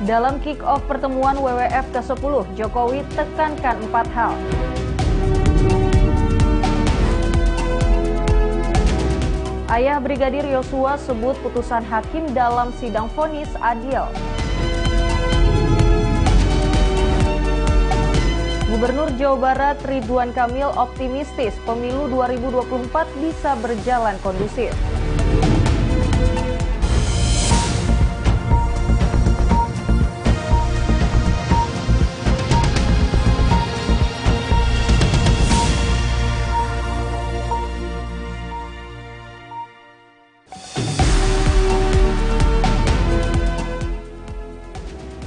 Dalam kick-off pertemuan WWF ke-10, Jokowi tekankan 4 hal. Ayah Brigadir Yosua sebut putusan hakim dalam sidang vonis adil. Gubernur Jawa Barat Ridwan Kamil optimistis pemilu 2024 bisa berjalan kondusif.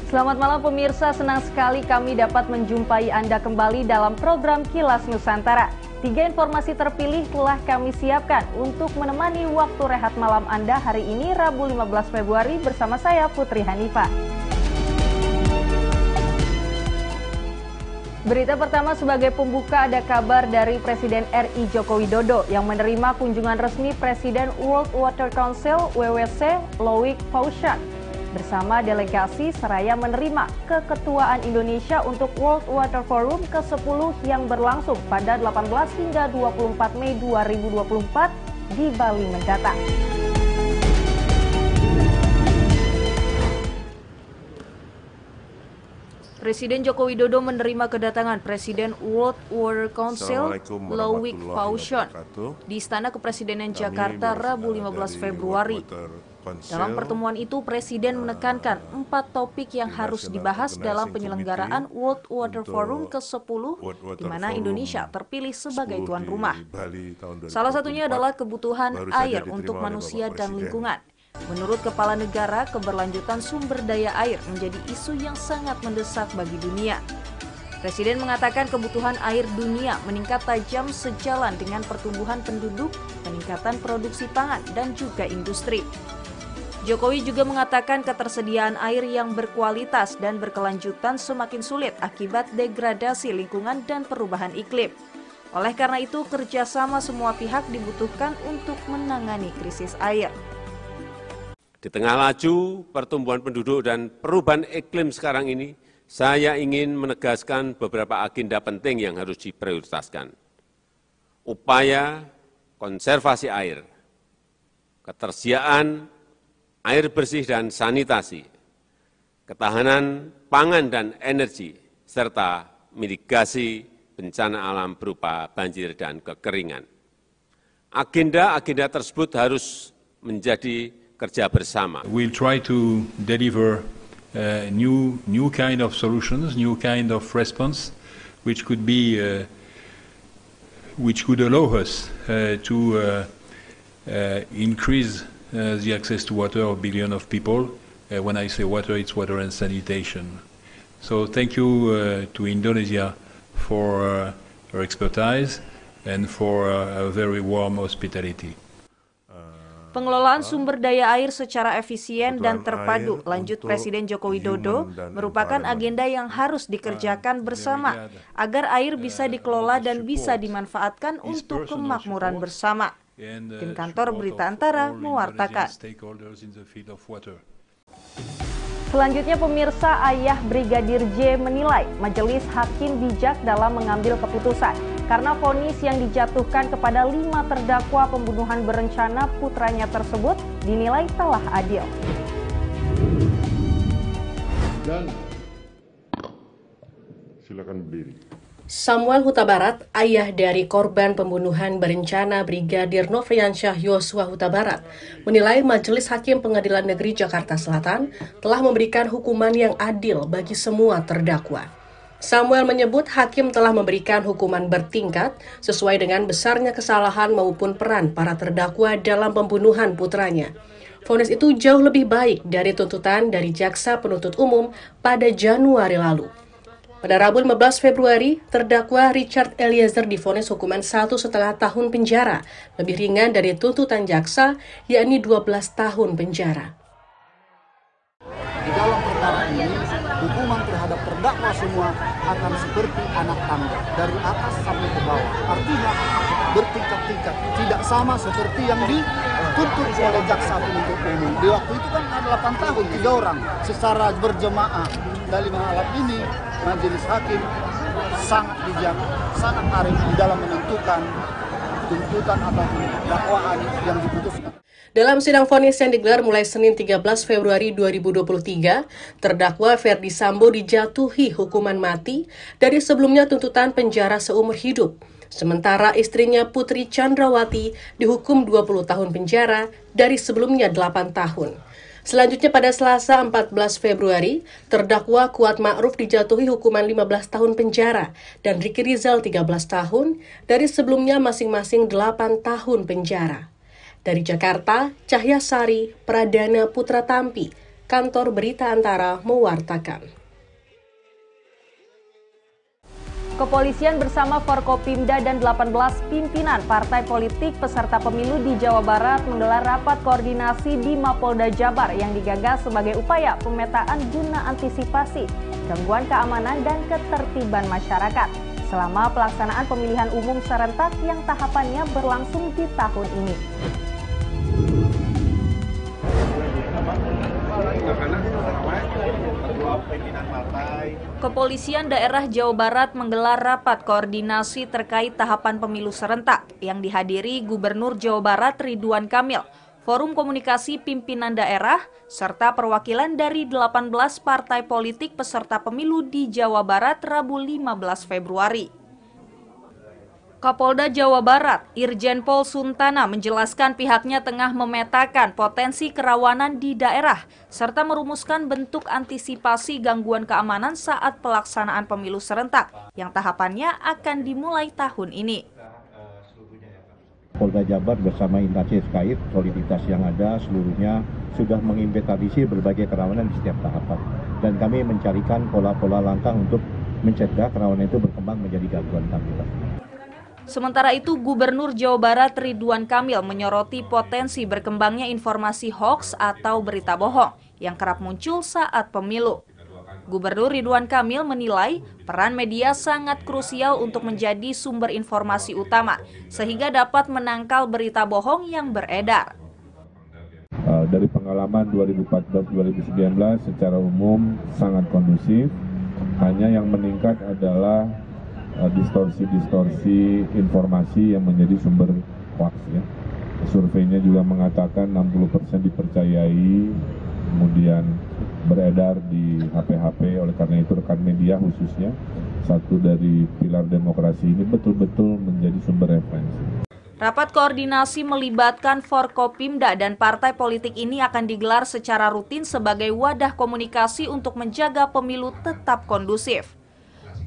Selamat malam pemirsa, senang sekali kami dapat menjumpai Anda kembali dalam program Kilas Nusantara. 3 informasi terpilih telah kami siapkan untuk menemani waktu rehat malam Anda hari ini Rabu 15 Februari bersama saya Putri Hanifah. Berita pertama sebagai pembuka ada kabar dari Presiden RI Joko Widodo yang menerima kunjungan resmi Presiden World Water Council WWC Loic Paushan bersama delegasi seraya menerima keketuaan Indonesia untuk World Water Forum ke-10 yang berlangsung pada 18 hingga 24 Mei 2024 di Bali mendatang. Presiden Joko Widodo menerima kedatangan Presiden World Water Council Loic Paushan di Istana Kepresidenan Jakarta Rabu 15 Februari. Dalam pertemuan itu, Presiden menekankan 4 topik yang harus dibahas dalam penyelenggaraan World Water Forum ke-10, di mana Indonesia terpilih sebagai tuan rumah. Salah satunya adalah kebutuhan air untuk manusia dan lingkungan. Menurut Kepala Negara, keberlanjutan sumber daya air menjadi isu yang sangat mendesak bagi dunia. Presiden mengatakan kebutuhan air dunia meningkat tajam sejalan dengan pertumbuhan penduduk, peningkatan produksi pangan, dan juga industri. Jokowi juga mengatakan ketersediaan air yang berkualitas dan berkelanjutan semakin sulit akibat degradasi lingkungan dan perubahan iklim. Oleh karena itu, kerjasama semua pihak dibutuhkan untuk menangani krisis air. Di tengah laju pertumbuhan penduduk dan perubahan iklim sekarang ini, saya ingin menegaskan beberapa agenda penting yang harus diprioritaskan. Upaya konservasi air, ketersediaan air bersih dan sanitasi, ketahanan pangan dan energi, serta mitigasi bencana alam berupa banjir dan kekeringan. Agenda-agenda tersebut harus menjadi kerja bersama. We'll try to deliver new kind of solutions, new kind of response, which could allow us to increase the access to water of billions of people. When I say water, it's water and sanitation. So thank you to Indonesia for her expertise and for a very warm hospitality. Pengelolaan sumber daya air secara efisien dan terpadu, lanjut Presiden Joko Widodo, merupakan agenda yang harus dikerjakan bersama agar air bisa dikelola dan bisa dimanfaatkan untuk kemakmuran bersama. Tim Kantor Berita Antara mewartakan. Selanjutnya pemirsa, ayah Brigadir J menilai majelis hakim bijak dalam mengambil keputusan karena vonis yang dijatuhkan kepada 5 terdakwa pembunuhan berencana putranya tersebut dinilai telah adil. Dan silakan berdiri. Samuel Huta Barat, ayah dari korban pembunuhan berencana Brigadir Nofriansyah Yosua Huta Barat, menilai Majelis Hakim Pengadilan Negeri Jakarta Selatan telah memberikan hukuman yang adil bagi semua terdakwa. Samuel menyebut hakim telah memberikan hukuman bertingkat sesuai dengan besarnya kesalahan maupun peran para terdakwa dalam pembunuhan putranya. Vonis itu jauh lebih baik dari tuntutan dari Jaksa Penuntut Umum pada Januari lalu. Pada Rabu 15 Februari, terdakwa Richard Eliezer divonis hukuman 1,5 tahun penjara, lebih ringan dari tuntutan jaksa, yakni 12 tahun penjara. Di dalam perkara ini, hukuman terhadap terdakwa semua akan seperti anak tangga, dari atas sampai ke bawah. Artinya bertingkat-tingkat, tidak sama seperti yang dituntut oleh jaksa penuntut umum. Di waktu itu kan ada 8 tahun 3 orang secara berjemaah dari malam ini. Majelis hakim sangat bijak, sangat arif di dalam menentukan tuntutan atau dakwaan yang diputuskan. Dalam sidang vonis yang digelar mulai Senin 13 Februari 2023, terdakwa Ferdi Sambo dijatuhi hukuman mati dari sebelumnya tuntutan penjara seumur hidup. Sementara istrinya Putri Chandrawati dihukum 20 tahun penjara dari sebelumnya 8 tahun. Selanjutnya pada Selasa 14 Februari, terdakwa Kuat Ma'ruf dijatuhi hukuman 15 tahun penjara dan Ricky Rizal 13 tahun dari sebelumnya masing-masing 8 tahun penjara. Dari Jakarta, Cahya Sari, Pradana Putra Tampi, Kantor Berita Antara mewartakan. Kepolisian bersama Forkopimda dan 18 pimpinan partai politik peserta pemilu di Jawa Barat menggelar rapat koordinasi di Mapolda Jabar yang digagas sebagai upaya pemetaan guna antisipasi gangguan keamanan dan ketertiban masyarakat selama pelaksanaan pemilihan umum serentak yang tahapannya berlangsung di tahun ini. Kepolisian daerah Jawa Barat menggelar rapat koordinasi terkait tahapan pemilu serentak yang dihadiri Gubernur Jawa Barat Ridwan Kamil, Forum Komunikasi Pimpinan Daerah, serta perwakilan dari 18 partai politik peserta pemilu di Jawa Barat Rabu 15 Februari. Kapolda Jawa Barat, Irjen Pol Suntana menjelaskan pihaknya tengah memetakan potensi kerawanan di daerah, serta merumuskan bentuk antisipasi gangguan keamanan saat pelaksanaan pemilu serentak, yang tahapannya akan dimulai tahun ini. Polda Jabar bersama instansi terkait, soliditas yang ada seluruhnya sudah menginventarisir berbagai kerawanan di setiap tahapan. Dan kami mencarikan pola-pola langkah untuk mencegah kerawanan itu berkembang menjadi gangguan keamanan. Sementara itu, Gubernur Jawa Barat Ridwan Kamil menyoroti potensi berkembangnya informasi hoaks atau berita bohong yang kerap muncul saat pemilu. Gubernur Ridwan Kamil menilai peran media sangat krusial untuk menjadi sumber informasi utama, sehingga dapat menangkal berita bohong yang beredar. Dari pengalaman 2014-2019 secara umum sangat kondusif, hanya yang meningkat adalah distorsi informasi yang menjadi sumber hoax ya. Surveinya juga mengatakan 60% dipercayai, kemudian beredar di HP-HP. Oleh karena itu rekan media khususnya satu dari pilar demokrasi ini betul-betul menjadi sumber referensi. Rapat koordinasi melibatkan Forkopimda dan partai politik ini akan digelar secara rutin sebagai wadah komunikasi untuk menjaga pemilu tetap kondusif.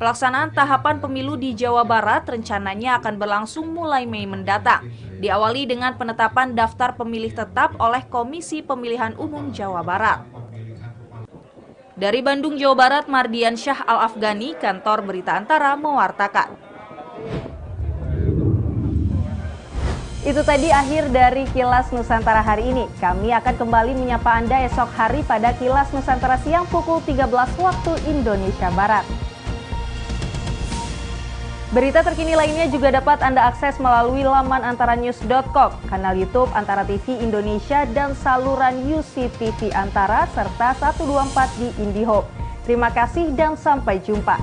Pelaksanaan tahapan pemilu di Jawa Barat rencananya akan berlangsung mulai Mei mendatang, diawali dengan penetapan daftar pemilih tetap oleh Komisi Pemilihan Umum Jawa Barat. Dari Bandung, Jawa Barat, Mardian Syah Al-Afghani, Kantor Berita Antara mewartakan. Itu tadi akhir dari Kilas Nusantara hari ini. Kami akan kembali menyapa Anda esok hari pada Kilas Nusantara siang pukul 13 waktu Indonesia Barat. Berita terkini lainnya juga dapat Anda akses melalui laman antaranews.com, kanal YouTube Antara TV Indonesia, dan saluran UCTV Antara, serta 124 di IndiHome. Terima kasih dan sampai jumpa.